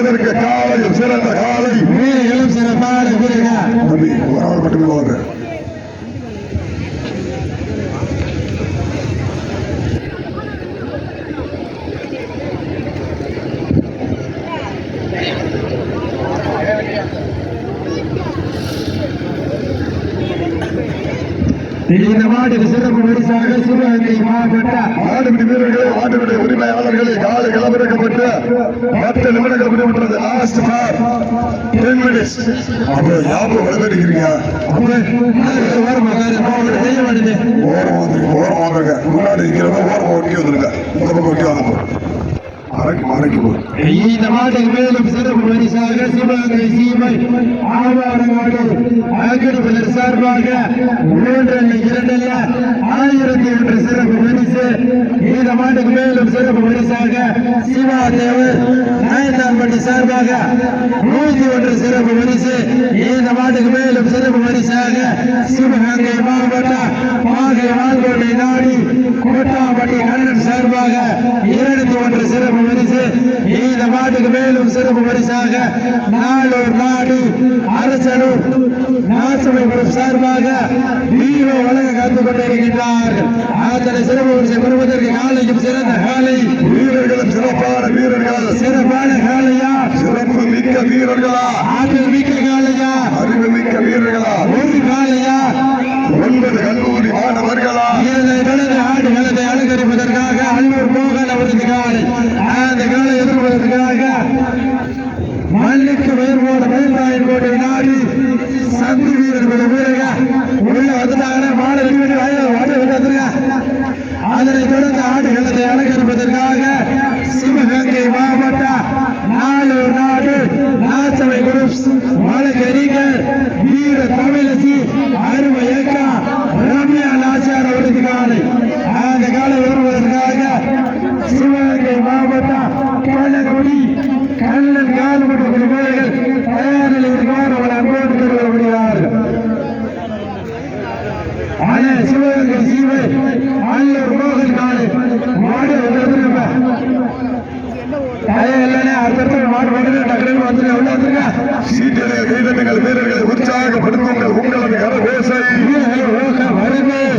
என்பதற்கு காலையில் சிறந்த காலை வீரர்களும் சிறப்பான வீரர்கள். தம்பி ஒரு ஆள் மட்டுமே வாங்க. இந்த மாட்டுக்கு சிறப்பு பரிசாக சிவகங்கை மாவட்ட மாடுபிடி வீரர்களே, மாடுபிடி உரிமையாளர்களே, காலை களமிறக்கப்பட்டு 10 நிமிடங்கள் முடிவுற்றது. Last for 10 minutes. அப்போ யாபம் விளையாடுகிறீங்க. ஓரம் வாங்க. முன்னாடி இருக்கிறவங்க ஓரம் ஒட்டி வந்துருங்க. இந்த பக்கம் ஒட்டி வாங்க. இந்த மாட்டுக்கு மேலும் சிறப்பு பரிசாக சிவகங்கை சீமை ஆவாரங்காடு அங்கடிப்பதர் சார்பாக 3-2 1001 சிறப்பு பரிசு. இந்த மாட்டுக்கு மேலும் சிறப்பு பரிசாக சிவா தேவர் நயன்தான்பட்டி சார்பாக 101 சிறப்பு பரிசு. இந்த மாட்டுக்கு மேலும் சிறப்பு பரிசாக சிவகங்கை மாவட்ட பாகை வாழ்கோட்டை நாடி கோட்டாம்பட்டி கண்ணன் சார்பாக 201 சிறப்பு பரிசு. இந்த மாட்டுக்கு மேலும் சிறப்பு பரிசாக நாளூர் நாடு அரசனூர் நாசமை சார்பாக வீரோ வழங்க காத்துக் கொண்டிருக்கின்றார்கள். அத்தனை சிறப்பு பரிசை பெறுவதற்கு காலையும் சிறந்த காலை வீரர்களும் சிறப்பான வீரர்கள். சிறப்பான காலையா, சிறப்பு மிக்க வீரர்களா, ஆற்றல் மிக்க காலையா, அறிவு மிக்க வீரர்களா, ஒரு காலையா, 9 கல்லூரி மாணவர்களா, ஆடுகளத்தை அலங்கரிப்பதற்காக அல்லூர் மோகன் அவரது காலை. அந்த காலை எதிர்ப்பதற்காக மல்லுக்கு வேறுபோட மயில்ராயன் கோட்டை நாடி சந்தி வீரர்கள் வீரக உள்ள வந்துட்டாங்க. மாடல் வந்துருங்க. அதனைத் தொடர்ந்து ஆடுகளத்தை அலங்கரிப்பதற்காக சிவகங்கை மாவட்ட நாளூர் நாடு நாசவை குரூப்ஸ் வழக்கறிஞர் வீர தமிழசி அருமை ஏக்கா ரம்யா நாச்சியார் அவரது காலை. அந்த காலை வருவதற்காக சிவகங்கை மாவட்ட கள்ளக்குடி கண்ணன் கால்பட்டு வீரர்கள் தயாரில் இருக்கார். அவள் அன்போடு பெறுவார்கள். ஆனால் சிவகங்கை சீவை அல்லூர் மோகன் காலை மாடு வீரர்களை உற்சாகப்படுத்துங்கள். உங்களது கரவேசை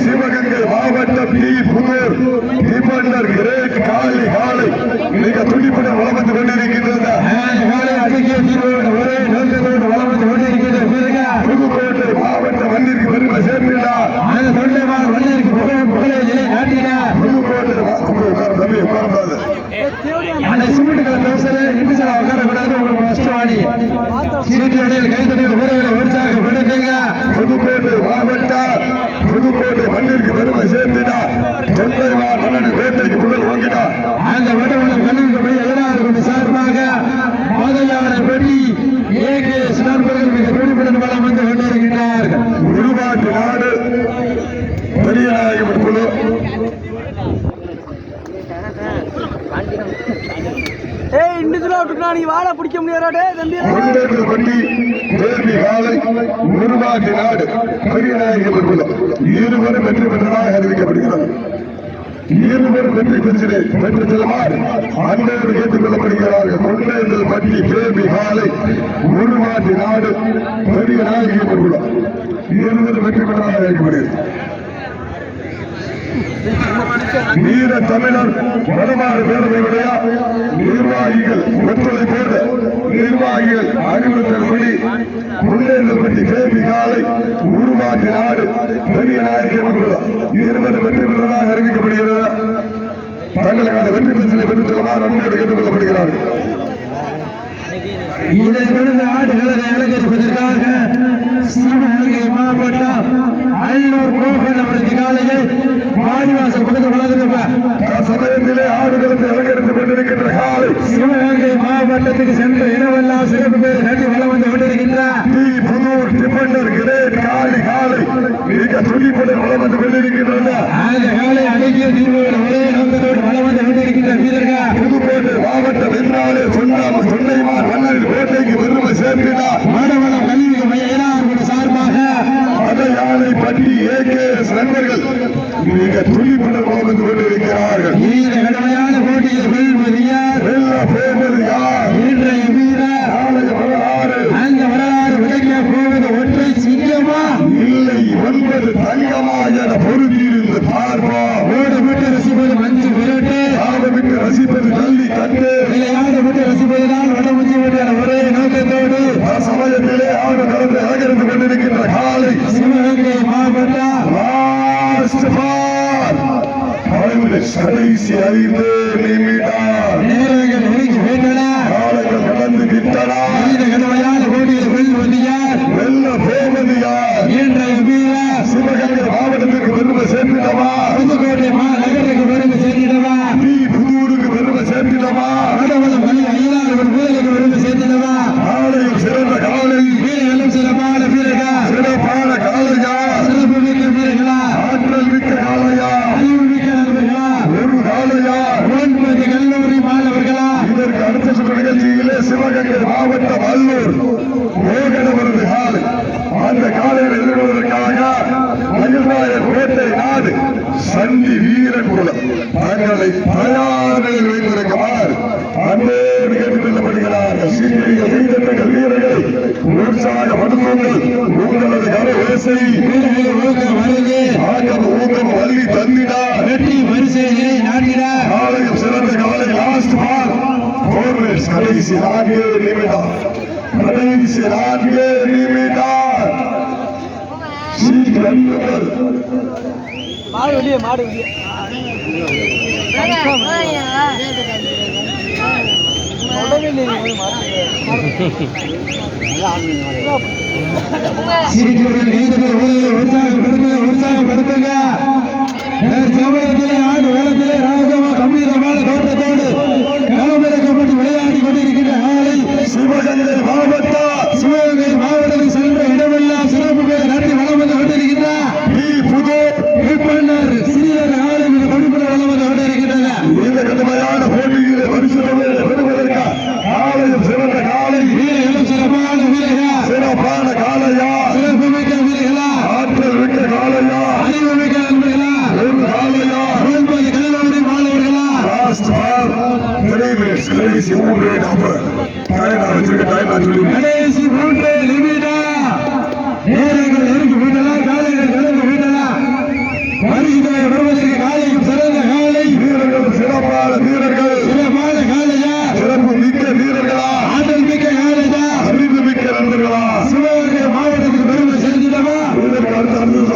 சிவகங்கை மாவட்டம் புதூர் டிபண்டர் கிரேட் காலை காலை மிக துடிப்புடன் வளம் வந்து கொண்டிருக்கின்றது. புதுக்கோட்டை மாவட்ட மண்ணிற்கு பெருமை சேர்க்கிறார். புதுக்கோட்டை மண்ணிற்கு பெருமை சேர்த்தினார். தொண்டைமார் மன்னன் வேட்டைக்கு புகழ் ஓங்கினார். அந்த வடவளம் கல்விக்கு எல்லாருக்கும் சார்பாக பாதையாளர்படி ஏகேஎஸ் நண்பர்கள் மிக துடிப்புடன் வளம் வந்து கொண்டிருக்கிறார்கள். உருவாட்டு நாடு பெரியநாயகம் குழு வாழ பிடிக்க முடியாது. உருவாட்டு நாடு பெரியநாயகம் குழு இருவரும் வெற்றி பெற்றதாக அறிவிக்கப்படுகிறது. இருவரும் வெற்றி பெற்று செல்லுமாறு அன்போடு கேட்டுக் கொள்ளப்படுகிறார்கள். கொண்டேந்தல் பட்டி பேபி காலை உருவாட்டு நாடு பெரியநாயகம் குழு இருவரும் வெற்றி பெற்றதாக அறிவிக்கப்படுகிறது. வீர தமிழர் வடமாறு பேரவையுடைய நிர்வாகிகள் ஒத்துழைப்போடு நிர்வாகிகள் அறிவுறுத்தல்படி முன்னேற்றப்பட்டி கேபி காலை உருவாட்டு நாடு பெரிய நாயகம் இருவரும் வெற்றி பெற்றதாக அறிவிக்கப்படுகிறது. தங்களுக்கான வெற்றி பெற்றலை பெற்றுச் செல்லுமாறு அன்போடு கேட்டுக் கொள்ளப்படுகிறார்கள். இதை தொடர்ந்து ஆடுகளை அலங்கரிப்பதற்காக சிவகங்கை மாவட்டம் அல்லூர் மோகன் அவரது காலையை வாடிவாசல் பக்கத்தில் வளர்ந்து சமயத்திலே ஆடுகளத்தை அலங்கரித்துக் கொண்டிருக்கின்ற காலை சிவகங்கை மாவட்டத்துக்கு சென்ற இடமெல்லாம் சிறப்பு பேர் நன்றி வளம் வந்து கொண்டிருக்கின்றார். புதூர் டிபண்டர் கிரேட் காலை காலை மிக துடிப்புடன் வளம் வந்து கொண்டிருக்கின்றன. அந்த காலை அழகிய தீர்வுகள் ஒரே நோக்கத்தோடு வளம் வந்து கொண்டிருக்கின்ற வீரர்கள் புதுக்கோட்டை மாவட்டம் என்றாலே தொண்டைமார் மன்னரின் கோட்டைக்கு பெருமை சேர்க்கிறார். மாடவளம் கல்விக்கு மையனார் சார்பாக படையாளை பற்றி ஏகேஎஸ் நண்பர்கள் மிக துடிப்புடன் வளம் வந்து கொண்டிருக்கிறார்கள். இந்த கடுமையான போட்டியில் வெல்வது யார்? வெல்ல போவது யார்? இன்றைய வீர சிவகங்கை மாவட்டம் அல்லூர் ஏகனவரது காலை அந்த காலையில் எதிர்கொள்வதற்காக மயில்ராயர் கோட்டை நாடு சந்தி வீரகுலம் தங்களை தயாரில் வைத்திருக்கிறார். அன்போடு கேட்டுக் கொள்ளப்படுகிறார்கள். சீக்கிரங்கள் கைதட்டுங்கள் வீரர்களை உற்சாகப்படுத்துங்கள். உங்களது கரவேசை ஊக்கம் வள்ளி தந்திடா வெற்றி வரிசையை நாட்டிடா காலையும் சிறந்த காலை லாஸ்ட் பால் கடைசி 4 நிமிடம் கடைசி 4 நிமிடம் சீக்கிரங்கள் மாடு வெளியே மாடு வெளியே உற்சாகப்படுத்துங்க. சமயத்திலே ஆண்டு வேளத்திலே ராஜமா கம்பீரமான தோட்டத்தோடு களமிறக்கப்பட்டு விளையாடி கொண்டிருக்கின்ற ஆலை சிவகங்கை மாவட்டம் சிவகங்கை மாவட்டத்தில் சென்ற இடமெல்லாம் சிறப்பு பேர் நடத்தி வளம் வந்து கொண்டிருக்கின்ற புது சிறியர் ஆலை மிக படிப்புடன் வளம் வந்து கொண்டிருக்கின்றன. இந்த கடுமையான போட்டியிலே பரிசுகளை பெறுவதற்கு காலையும் சிறந்த காலை வீரர்களும் சிறப்பான வீரர்களா சிறப்பான காலையா சிறப்பு மிக்க வீரர்களா ஆற்றல் மிக்க காலையா அறிவு மிக்க நண்பர்களா ஒரு காலையா 9 கல்லூரி மாணவர்களா லாஸ்ட் பார் 3 minutes கடைசி 3 நம்பர் டைம் சொல்லி கடைசி 3 நிமிடா நேரங்கள் நெருங்கி விட்டதா காலைகள் கடந்து விட்டதா பரிசுகளை வருவதற்கு காலையும் சிறந்த காலை வீரர்கள் சிறப்பான வீரர்கள் சிறப்பான காலையா சிறப்பு மிக்க வீரர்களா ஆற்றல் மிக்க காலையா அறிவு மிக்க நண்பர்களா சிவகங்கை மாவட்டத்துக்கு பெருமை செலுத்திடவா இதற்கு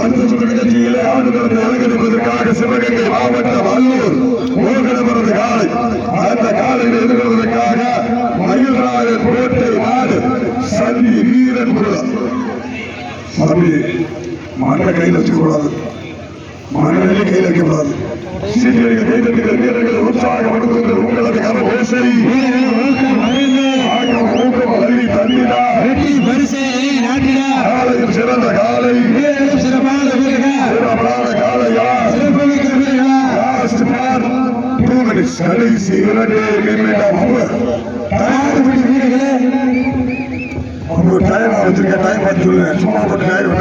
அடுத்த சுற்று நிகழ்ச்சியிலே ஆடுகளத்தை அலங்கரிப்பதற்காக சிவகங்கை மாவட்டம் அல்லூர் ஓகனவரது காலை அந்த காலையில் எதிர்கொள்வதற்காக மயில்ராயர் கோட்டை நாடு சந்தி வீரன் குலம் சாமி மண்ணை கையில் வச்சுக்கூடாது மண்ணை கையில் வைக்கக்கூடாது சீக்கிரம் கைதட்டுகள் வீரர்களை உற்சாகப்படுத்துங்கள் உங்களது கரவேசை ஊக்கம் அள்ளி தண்ணிடா வெற்றி பரிசையை நாட்டிடா காலையில் சிறந்த காலை வீரர்களும் சிறப்பான வீரர்களா சிறப்பான காலையா சிறப்பு மிக்க வீரர்களா லாஸ்ட் பார் 2 minutes கடைசி 2 நிமிடம் தயாரிப்படி வீரர்களே டைம் வச்சிருக்க டைம் பார்த்து சொல்லுங்க சும்மா போட்டு டைம்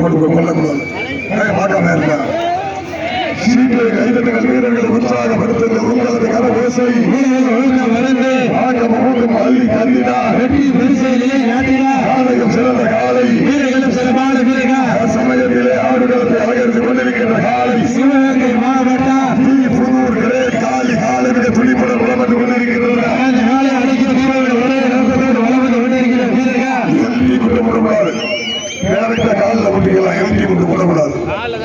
போட்டு கொள்ளக்கூடாது டைம் பார்க்காம இருக்கா சீக்கிரம் கைதட்டுகள் வீரர்களை உற்சாகப்படுத்துங்கள் உங்களது கரவேசை வீரர்கள் வளர்ந்து ஊக்கம் அள்ளி தந்திடா வெற்றி பரிசையை நாட்டிடா காலையும் சிறந்த காலை வீரர்களும் சிறப்பான வீரர்களா சமயத்திலே ஆடுகளத்தை அலங்கரித்துக் கொண்டிருக்கின்ற காலை சிவகங்கை மாவட்டம் புதூர் கிரேட் காலி காலை மிக துணிப்புடன் வளம் வந்து கொண்டிருக்கின்றன அந்த காலை அழைக்கிற வீரர்கள் ஒரே நோக்கத்தோடு வளம் வந்து கொண்டிருக்கிற வீரர்கள் எல்டி கொண்டு போடக்கூடாது டேரக்டா காலில் முட்டிக்கலாம் எல்டி கொண்டு போடக்கூடாது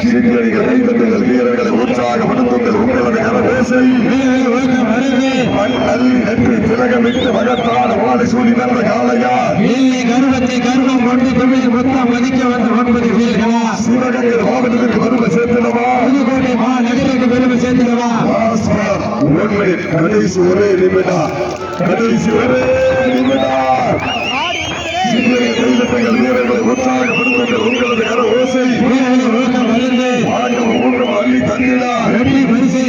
சீக்கிரங்கள் கைதட்டுங்கள் வீரர்களை உற்சாகப்படுத்துங்கள் உங்களது கரவேசை வீரர்கள் ஒழுக்கம் வளர்ந்து அள்ளி நெற்றி திலகமிட்டு மகத்தான வாழை சூழி நல்ல காலையா எல்லை கருவத்தை கருவம் கொண்டு தமிழ் மொத்தம் மதிக்க வந்த 9 வீரர்களா சிவகங்கை மாவட்டத்திற்கு பெருமை சேர்த்திடவா புதுக்கோட்டை நகருக்கு பெருமை சேர்த்திடவா கடைசி ஒரே நிமிடம் கடைசி ஒரே நிமிடம் வீரர்களை உற்சாகப்படுத்துங்கள் உங்களது கர ஓசை வீரர்கள் ஒழுக்கம் வளர்ந்து ஊக்கம் அள்ளி தந்திடா வெற்றி பரிசை